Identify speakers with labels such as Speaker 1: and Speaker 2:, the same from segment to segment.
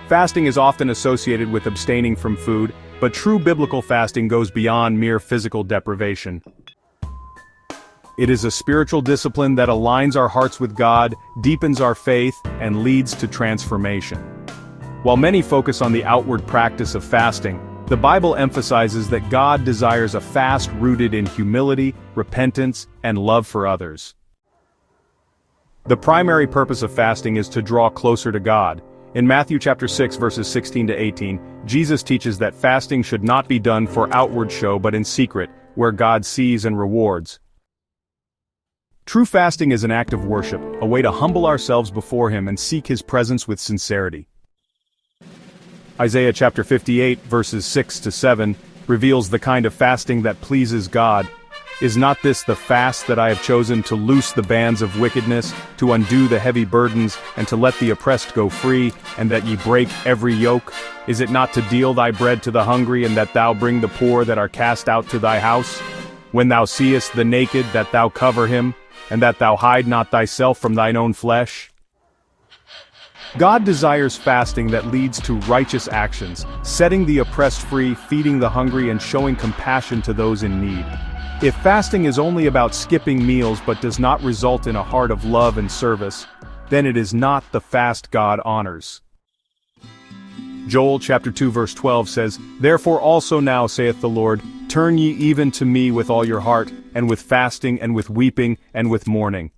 Speaker 1: Fasting is often associated with abstaining from food, but true biblical fasting goes beyond mere physical deprivation. It is a spiritual discipline that aligns our hearts with God, deepens our faith, and leads to transformation. While many focus on the outward practice of fasting, the Bible emphasizes that God desires a fast rooted in humility, repentance, and love for others. The primary purpose of fasting is to draw closer to God. In Matthew chapter 6 verses 16 to 18, Jesus teaches that fasting should not be done for outward show but in secret, where God sees and rewards. True fasting is an act of worship, a way to humble ourselves before Him and seek His presence with sincerity. Isaiah chapter 58 verses 6 to 7 reveals the kind of fasting that pleases God. Is not this the fast that I have chosen, to loose the bands of wickedness, to undo the heavy burdens, and to let the oppressed go free, and that ye break every yoke? Is it not to deal thy bread to the hungry, and that thou bring the poor that are cast out to thy house? When thou seest the naked, that thou cover him, and that thou hide not thyself from thine own flesh? God desires fasting that leads to righteous actions, setting the oppressed free, feeding the hungry, and showing compassion to those in need. If fasting is only about skipping meals but does not result in a heart of love and service, then it is not the fast God honors. Joel chapter 2 verse 12 says, Therefore also now, saith the Lord, turn ye even to me with all your heart, and with fasting, and with weeping, and with mourning.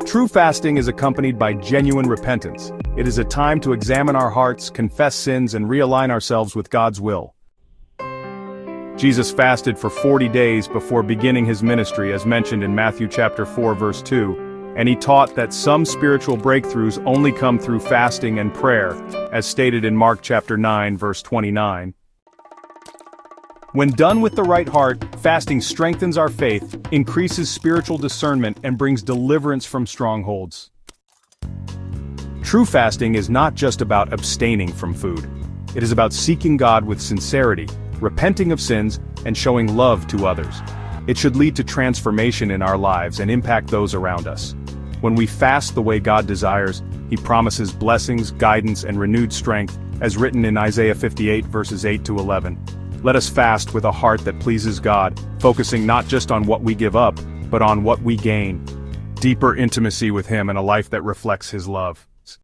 Speaker 1: True fasting is accompanied by genuine repentance. It is a time to examine our hearts, confess sins, and realign ourselves with God's will. Jesus fasted for 40 days before beginning his ministry, as mentioned in Matthew chapter 4 verse 2, and he taught that some spiritual breakthroughs only come through fasting and prayer, as stated in Mark chapter 9 verse 29. When done with the right heart, fasting strengthens our faith, increases spiritual discernment, and brings deliverance from strongholds. True fasting is not just about abstaining from food. It is about seeking God with sincerity, repenting of sins, and showing love to others. It should lead to transformation in our lives and impact those around us. When we fast the way God desires, He promises blessings, guidance, and renewed strength, as written in Isaiah 58 verses 8 to 11. Let us fast with a heart that pleases God, focusing not just on what we give up, but on what we gain. Deeper intimacy with Him and a life that reflects His love.